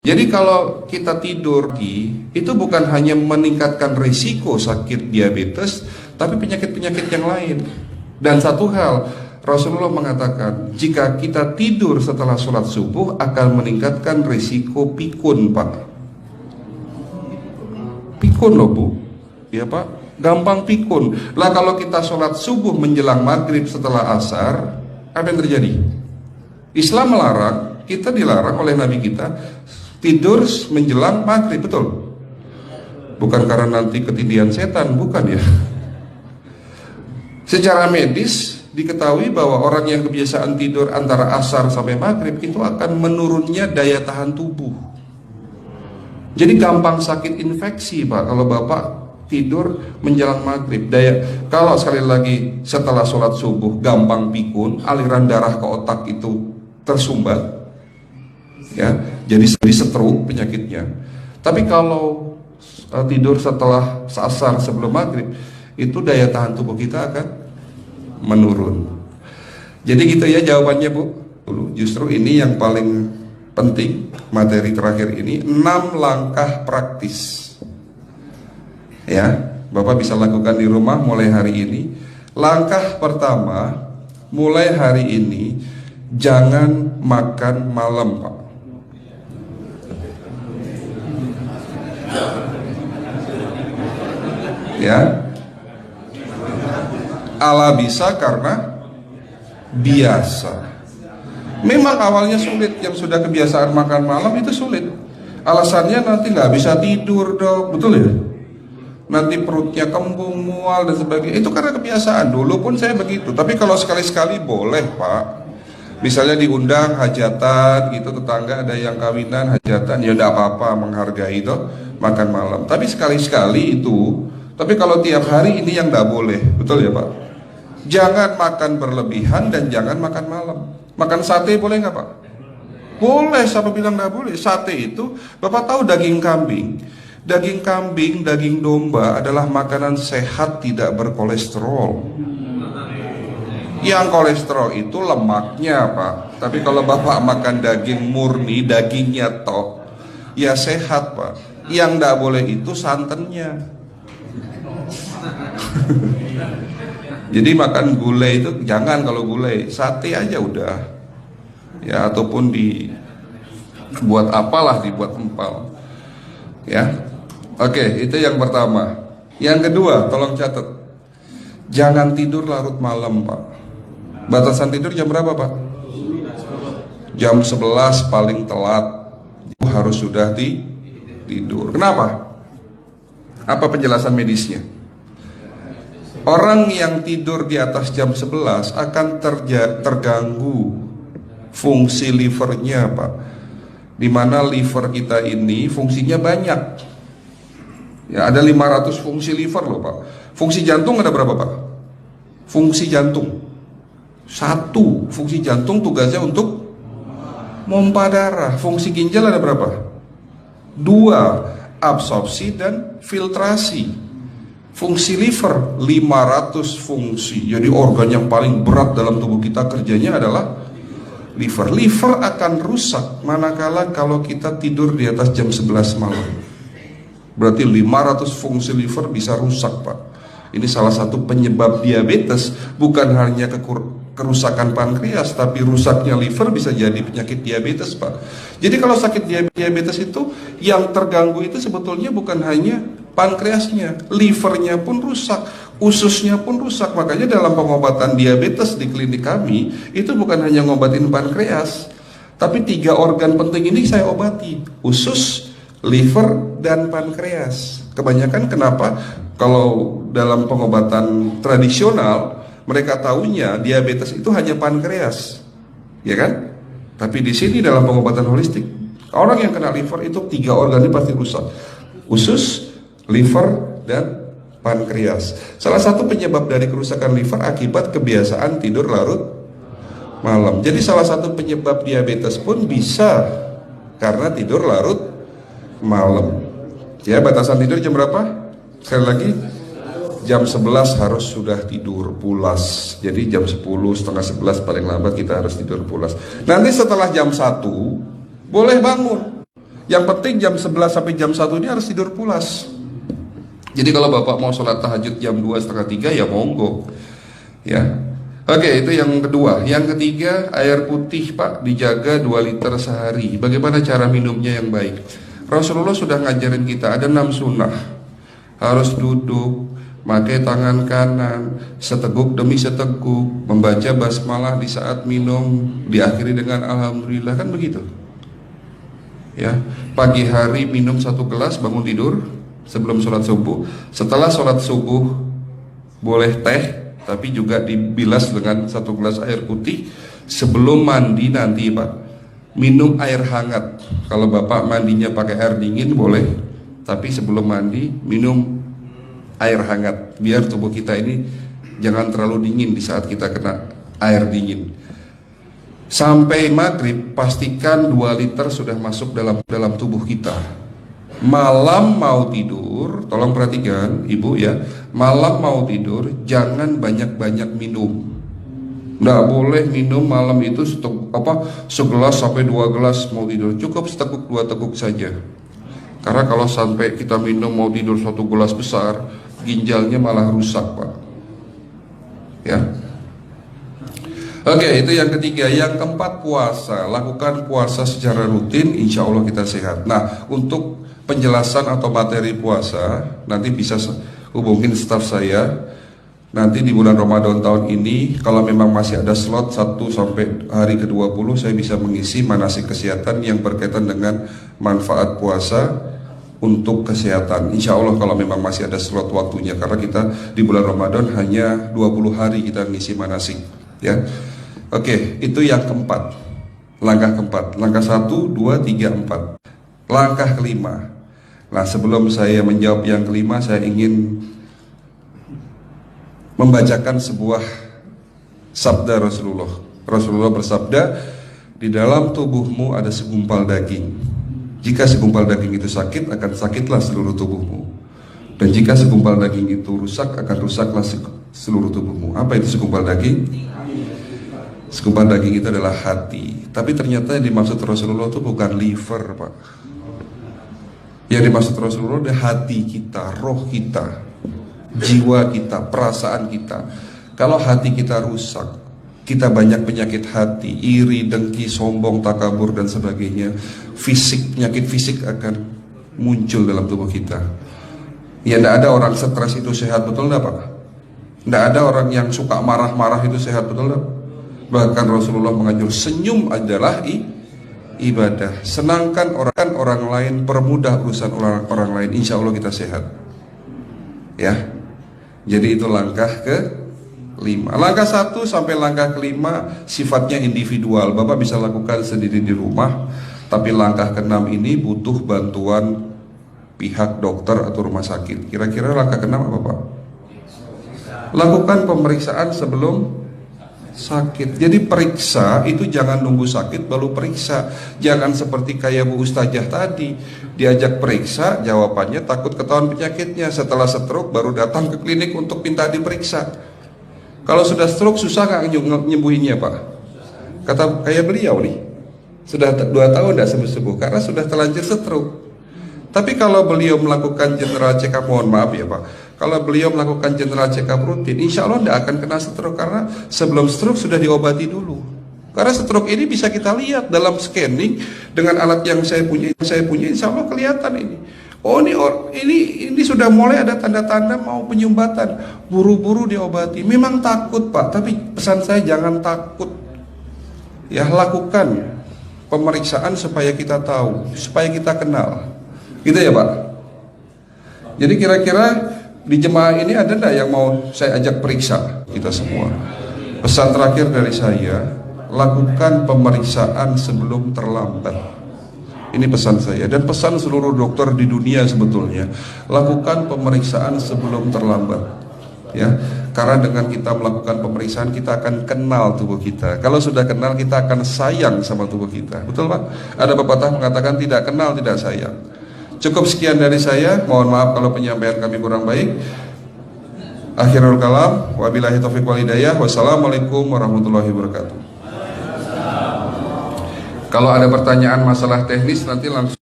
Jadi kalau kita tidur itu bukan hanya meningkatkan risiko sakit diabetes, tapi penyakit-penyakit yang lain. Dan satu hal, Rasulullah mengatakan, jika kita tidur setelah sholat subuh akan meningkatkan risiko pikun, Pak. Pikun loh, Bu. Ya, Pak. Gampang pikun. Lah kalau kita sholat subuh menjelang maghrib setelah asar, apa yang terjadi? Islam melarang, kita dilarang oleh Nabi kita tidur menjelang maghrib, betul? Bukan karena nanti ketindihan setan, bukan ya. Secara medis diketahui bahwa orang yang kebiasaan tidur antara asar sampai maghrib itu akan menurunnya daya tahan tubuh. Jadi gampang sakit infeksi, Pak, kalau Bapak tidur menjelang maghrib. Kalau sekali lagi setelah sholat subuh gampang pikun, aliran darah ke otak itu tersumbat, ya, jadi stroke penyakitnya. Tapi kalau tidur setelah asar sebelum maghrib, itu daya tahan tubuh kita akan menurun. Jadi gitu ya jawabannya, Bu. Justru ini yang paling penting, materi terakhir ini 6 langkah praktis. Ya, Bapak bisa lakukan di rumah mulai hari ini. Langkah pertama, mulai hari ini jangan makan malam, Pak. Ya, ala bisa karena biasa. Memang awalnya sulit, yang sudah kebiasaan makan malam itu sulit. Alasannya nanti nggak bisa tidur, Dok, betul ya? Nanti perutnya kembung, mual dan sebagainya. Itu karena kebiasaan. Dulu pun saya begitu. Tapi kalau sekali-sekali boleh, Pak. Misalnya diundang hajatan gitu, tetangga ada yang kawinan hajatan, ya udah apa-apa, menghargai itu makan malam. Tapi sekali-sekali itu. Tapi kalau tiap hari ini yang nggak boleh, betul ya, Pak? Jangan makan berlebihan dan jangan makan malam. Makan sate boleh nggak, Pak? Boleh, siapa bilang nggak boleh? Sate itu, Bapak tahu daging kambing. Daging kambing, daging domba adalah makanan sehat, tidak berkolesterol. Yang kolesterol itu lemaknya, Pak. Tapi kalau Bapak makan daging murni, dagingnya toh, ya sehat, Pak. Yang nggak boleh itu santannya. Jadi makan gulai itu jangan, kalau gulai sate aja udah, ya, ataupun dibuat apalah, dibuat empal, ya. Oke, itu yang pertama. Yang kedua, tolong catat, jangan tidur larut malam, Pak. Batasan tidur jam berapa, Pak? Jam 11 paling telat harus sudah tidur. Kenapa? Apa penjelasan medisnya? Orang yang tidur di atas jam 11 akan terganggu fungsi livernya, Pak. Dimana liver kita ini fungsinya banyak. Ya, ada 500 fungsi liver loh, Pak. Fungsi jantung ada berapa, Pak? Fungsi jantung 1. Fungsi jantung tugasnya untuk mompa darah. Fungsi ginjal ada berapa? 2. Absorpsi dan filtrasi. Fungsi liver 500 fungsi. Jadi organ yang paling berat dalam tubuh kita kerjanya adalah liver. Liver akan rusak manakala kalau kita tidur di atas jam 11 malam. Berarti 500 fungsi liver bisa rusak, Pak. Ini salah satu penyebab diabetes. Bukan hanya kerusakan pankreas, tapi rusaknya liver bisa jadi penyakit diabetes, Pak. Jadi kalau sakit diabetes itu yang terganggu itu sebetulnya bukan hanya pankreasnya, livernya pun rusak, ususnya pun rusak. Makanya dalam pengobatan diabetes di klinik kami itu bukan hanya ngobatin pankreas, tapi 3 organ penting ini saya obati: usus, liver, dan pankreas. Kebanyakan kenapa? Kalau dalam pengobatan tradisional mereka tahunya diabetes itu hanya pankreas, ya kan? Tapi di sini dalam pengobatan holistik, orang yang kena liver itu 3 organ ini pasti rusak: usus, liver, dan pankreas. Salah satu penyebab dari kerusakan liver akibat kebiasaan tidur larut malam. Jadi salah satu penyebab diabetes pun bisa karena tidur larut malam. Ya, batasan tidur jam berapa? Sekali lagi, jam 11 harus sudah tidur pulas. Jadi jam 10, setengah 11 paling lambat kita harus tidur pulas. Nanti setelah jam 1 boleh bangun. Yang penting jam 11 sampai jam 1 ini harus tidur pulas. Jadi kalau Bapak mau sholat tahajud jam 2, setengah 3 ya monggo. Ya. Oke, itu yang kedua. Yang ketiga, air putih Pak dijaga 2 liter sehari. Bagaimana cara minumnya yang baik? Rasulullah sudah ngajarin kita ada 6 sunnah. Harus duduk, pakai tangan kanan, seteguk demi seteguk, membaca basmalah di saat minum, diakhiri dengan alhamdulillah, kan begitu. Ya, pagi hari minum 1 gelas, bangun tidur sebelum sholat subuh. Setelah sholat subuh boleh teh, tapi juga dibilas dengan 1 gelas air putih. Sebelum mandi nanti Pak, minum air hangat. Kalau Bapak mandinya pakai air dingin boleh, tapi sebelum mandi minum air hangat, biar tubuh kita ini jangan terlalu dingin di saat kita kena air dingin. Sampai maghrib pastikan 2 liter sudah masuk dalam tubuh kita. Malam mau tidur, tolong perhatikan Ibu ya, malam mau tidur jangan banyak-banyak minum. Nggak boleh minum malam itu segelas sampai 2 gelas mau tidur, cukup seteguk 2 teguk saja. Karena kalau sampai kita minum mau tidur 1 gelas besar, ginjalnya malah rusak Pak. Ya. Oke, itu yang ketiga. Yang keempat, puasa. Lakukan puasa secara rutin, insya Allah kita sehat. Nah, untuk penjelasan atau materi puasa nanti bisa hubungin staf saya. Nanti di bulan Ramadan tahun ini, kalau memang masih ada slot 1 sampai hari ke-20, saya bisa mengisi manasik kesehatan yang berkaitan dengan manfaat puasa untuk kesehatan. Insya Allah kalau memang masih ada slot waktunya, karena kita di bulan Ramadan hanya 20 hari kita ngisi manasik. Ya, oke, itu yang keempat. Langkah keempat. Langkah 1, 2, 3, 4. Langkah kelima. Nah, sebelum saya menjawab yang kelima, saya ingin membacakan sebuah sabda Rasulullah. Rasulullah bersabda, di dalam tubuhmu ada segumpal daging. Jika segumpal daging itu sakit, akan sakitlah seluruh tubuhmu. Dan jika segumpal daging itu rusak, akan rusaklah seluruh tubuhmu. Apa itu segumpal daging? Segumpal daging itu adalah hati. Tapi ternyata yang dimaksud Rasulullah itu bukan liver Pak. Yang dimaksud Rasulullah adalah hati kita, roh kita, jiwa kita, perasaan kita. Kalau hati kita rusak, kita banyak penyakit hati, iri, dengki, sombong, takabur dan sebagainya. Penyakit fisik akan muncul dalam tubuh kita. Ya, tidak ada orang stres itu sehat, betul tidak Pak? Tidak ada orang yang suka marah-marah itu sehat, betul tidak? Bahkan Rasulullah mengajar senyum adalah ibadah. Senangkan orang lain, permudah urusan orang lain, insya Allah kita sehat. Ya, jadi itu langkah ke-5. Langkah 1 sampai langkah ke-5 sifatnya individual, Bapak bisa lakukan sendiri di rumah. Tapi langkah ke-6 ini butuh bantuan pihak dokter atau rumah sakit. Kira-kira langkah ke-6 apa Pak? Lakukan pemeriksaan sebelum sakit. Jadi periksa itu jangan nunggu sakit baru periksa. Jangan seperti kayak Bu Ustazah tadi, diajak periksa, jawabannya takut ketahuan penyakitnya. Setelah stroke baru datang ke klinik untuk minta diperiksa. Kalau sudah stroke susah nggak nyembuhinnya Pak? Kata kayak beliau nih, sudah 2 tahun tidak sembuh-sembuh karena sudah terlanjur stroke. Tapi kalau beliau melakukan general check up, mohon maaf ya Pak, kalau beliau melakukan general check up rutin, insya Allah tidak akan kena stroke, karena sebelum stroke sudah diobati dulu. Karena stroke ini bisa kita lihat dalam scanning dengan alat yang saya punya, insya Allah kelihatan ini. Oh ini sudah mulai ada tanda-tanda mau penyumbatan, buru-buru diobati. Memang takut Pak, tapi pesan saya jangan takut. Ya, lakukan pemeriksaan supaya kita tahu, supaya kita kenal. Gitu ya Pak. Jadi kira-kira di jemaah ini ada enggak yang mau saya ajak periksa kita semua? Pesan terakhir dari saya, lakukan pemeriksaan sebelum terlambat. Ini pesan saya dan pesan seluruh dokter di dunia sebetulnya. Lakukan pemeriksaan sebelum terlambat. Ya, karena dengan kita melakukan pemeriksaan kita akan kenal tubuh kita. Kalau sudah kenal kita akan sayang sama tubuh kita. Betul Pak? Ada pepatah mengatakan tidak kenal tidak sayang. Cukup sekian dari saya. Mohon maaf kalau penyampaian kami kurang baik. Akhirul kalam, wabillahi taufiq wal hidayah. Wassalamualaikum warahmatullahi wabarakatuh. Kalau ada pertanyaan masalah teknis nanti langsung